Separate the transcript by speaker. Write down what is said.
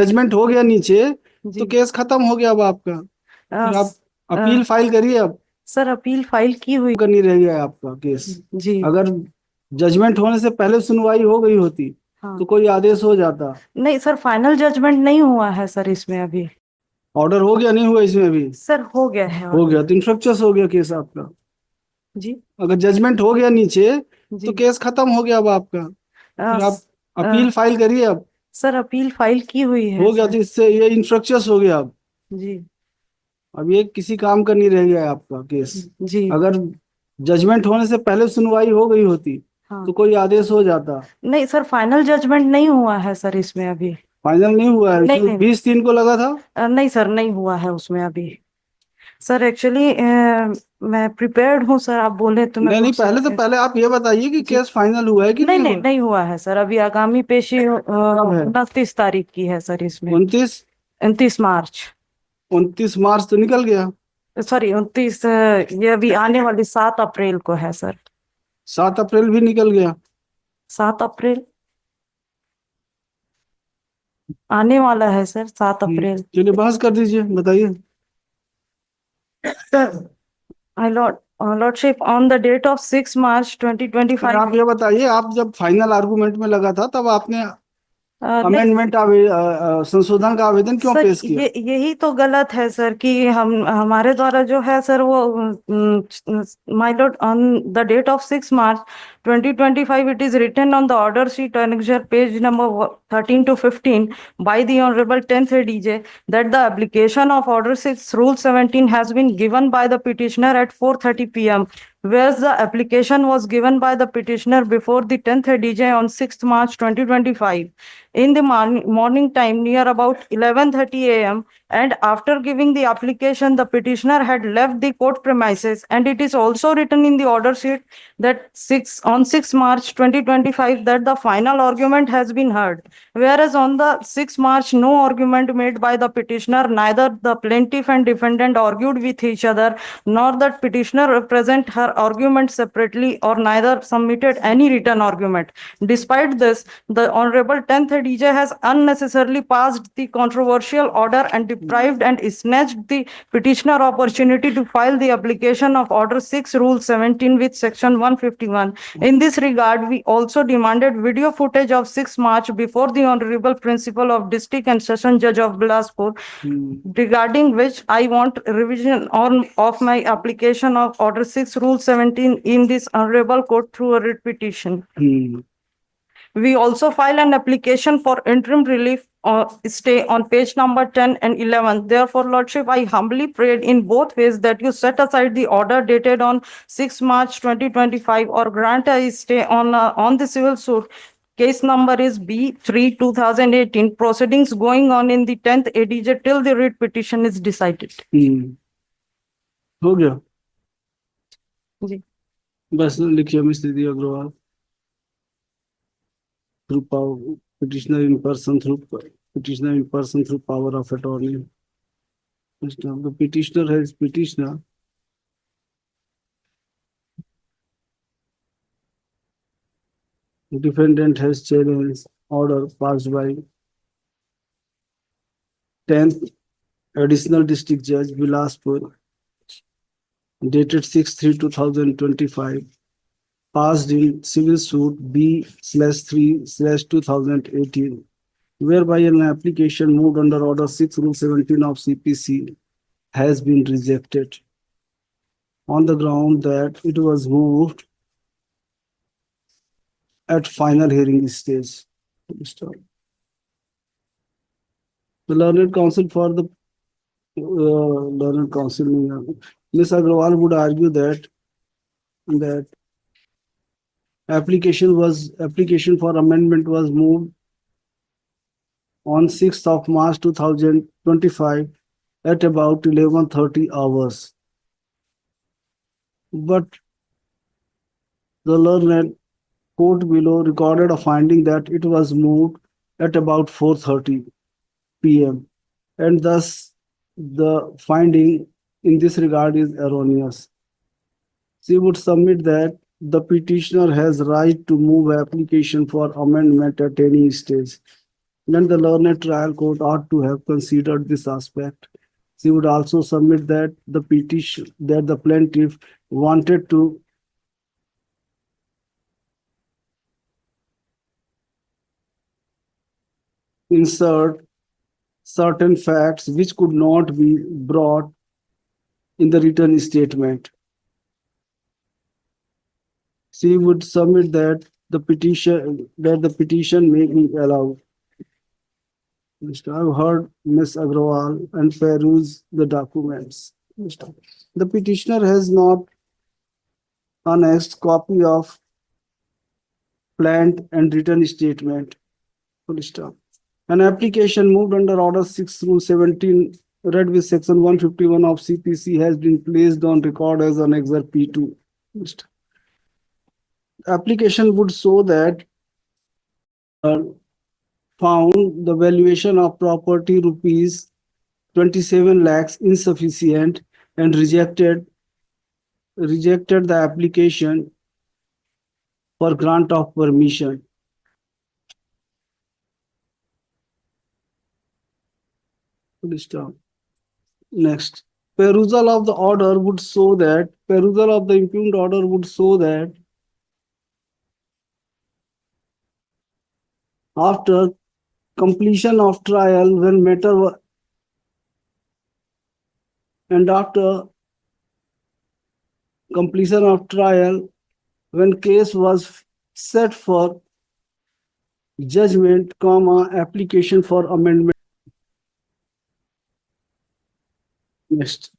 Speaker 1: Judgement हो गया नीचे तो
Speaker 2: जी।
Speaker 1: केस खत्म हो गया अब आपका। फिर आप अपील फाइल करिए, अब
Speaker 2: सर अपील फाइल की हुई।
Speaker 1: करनी रह गया है आपका केस।
Speaker 2: जी।
Speaker 1: अगर जजमेंट होने से पहले सुनवाई हो गई होती
Speaker 2: हाँ।
Speaker 1: तो कोई आदेश हो जाता।
Speaker 2: नहीं सर, फाइनल जजमेंट नहीं हुआ है सर इसमें अभी।
Speaker 1: ऑर्डर हो गया, नहीं हुआ इसमें अभी?
Speaker 2: सर हो गया है
Speaker 1: हो
Speaker 2: ऑर्डर।
Speaker 1: गया तो इंफ्रक्चर्स हो गया केस आपका।
Speaker 2: जी।
Speaker 1: अगर जजमेंट हो गया नीचे तो
Speaker 2: जी।
Speaker 1: केस खत्म हो गया अब आपका।
Speaker 2: अ,
Speaker 1: फिर आप
Speaker 2: स- अ,
Speaker 1: अपील फाइल करिए, अब
Speaker 2: सर अपील फाइल की हुई है
Speaker 1: हो गया
Speaker 2: सर।
Speaker 1: तो इससे ये इंफ्रक्चर्स हो गया अब।
Speaker 2: जी।
Speaker 1: अब ये किसी काम का नहीं रह गया है आपका केस।
Speaker 2: जी।
Speaker 1: अगर जजमेंट होने से पहले सुनवाई हो गई होती
Speaker 2: हाँ।
Speaker 1: तो कोई आदेश हो जाता।
Speaker 2: नहीं सर, फाइनल जजमेंट नहीं हुआ है सर इसमें अभी।
Speaker 1: फाइनल नहीं हुआ है,
Speaker 2: नहीं
Speaker 1: इसमें
Speaker 2: नहीं।
Speaker 1: 20/3 को लगा था।
Speaker 2: नहीं सर, नहीं हुआ है उसमें अभी। सर एक्चुअली मैं प्रिपेयर्ड हूँ सर, आप बोले तो मैं
Speaker 1: नहीं नहीं,
Speaker 2: प्रोसीड
Speaker 1: पहले आप ये बताइए कि
Speaker 2: जी।
Speaker 1: केस फाइनल हुआ है कि
Speaker 2: नहीं
Speaker 1: नहीं
Speaker 2: नहीं,
Speaker 1: हुआ।
Speaker 2: नहीं हुआ है सर अभी। आगामी पेशी
Speaker 1: कब है?
Speaker 2: 29 तारीख की है सर इसमें।
Speaker 1: 29?
Speaker 2: 29 मार्च।
Speaker 1: 29 मार्च तो निकल गया।
Speaker 2: सॉरी 29, ये अभी आने वाली 7 अप्रैल को है सर।
Speaker 1: 7 अप्रैल भी निकल गया।
Speaker 2: 7 अप्रैल आने वाला है सर, 7 अप्रैल।
Speaker 1: चलिए बहस कर दीजिए, बताइए।
Speaker 2: Sir my lordship, on the date of 6 March
Speaker 1: नहीं,
Speaker 2: 2025।
Speaker 1: आप ये बताइए, आप जब फाइनल आर्गूमेंट में लगा था तब आपने
Speaker 2: नहीं
Speaker 1: अमेंडमेंट संशोधन का आवेदन क्यों
Speaker 2: सर,
Speaker 1: पेश किया?
Speaker 2: यही तो गलत है सर कि हम हमारे द्वारा जो है सर वो my lord, on the date of 6 March 2025 it is written on the order sheet annexure page number 13 to 15 by the honorable 10th ADJ that the application of order 6 rule 17 has been given by the petitioner at 4:30 p.m. whereas the application was given by the petitioner before the 10th ADJ on 6th March 2025 in the morning time near about 11:30 a.m. and after giving the application the petitioner had left the court premises, and it is also written in the order sheet that 6 March 2025 that the final argument has been heard, whereas on the 6 March no argument made by the petitioner, neither the plaintiff and defendant argued with each other, nor that petitioner present her argument separately, or neither submitted any written argument. Despite this, the Honorable 10th DJ has unnecessarily passed the controversial order and deprived and snatched the petitioner opportunity to file the application of Order 6 Rule 17 with Section 151. In this regard, we also demanded video footage of 6 March before the Honorable Principal of District and Session Judge of Bilaspur, regarding which I want revision of my application of Order 6 Rule 17 in this Honorable Court through a writ petition. We also file an application for interim relief stay on page number 10 and 11. Therefore, Lordship, I humbly prayed in both ways that you set aside the order dated on 6 March 2025 or grant a stay on the civil suit. Case number is B3 2018. Proceedings going on in the 10th ADJ till the writ petition is decided.
Speaker 1: हो गया।
Speaker 2: जी।
Speaker 1: बस लिखिए, मिस्त्री दी Agarwal, through power, petitioner in person through power of attorney. The petitioner has petitioner. The defendant has challenged order passed by 10th Additional District Judge Bilaspur, dated 6/3/2025, passed in civil suit B/3/2018, whereby an application moved under Order 6 Rule 17 of CPC has been rejected on the ground that it was moved at final hearing stage. The learned counsel for the learned counsel, Ms. Agrawal would argue that application for amendment was moved on 6th of March 2025 at about 11:30 hours. But the learned court below recorded a finding that it was moved at about 4:30 p.m. and thus the finding in this regard is erroneous. She would submit that the petitioner has right to move application for amendment at any stage. then the learned trial court ought to have considered this aspect. She would also submit that the petition that the plaintiff wanted to insert certain facts which could not be brought in the written statement. She would submit that the petition may be allowed. I've heard Ms. Agrawal and peruse the documents. The petitioner has not annexed copy of planned and written statement. Full stop. An application moved under Order 6 through 17, read with Section 151 of CPC, has been placed on record as Annexure P2. Application would show that found the valuation of property rupees 27 lakhs insufficient and rejected the application for grant of permission. Next, perusal of the order would show that perusal of the impugned order would show that after completion of trial, when matter and after completion of trial, when case was set for judgment, application for amendment. Next,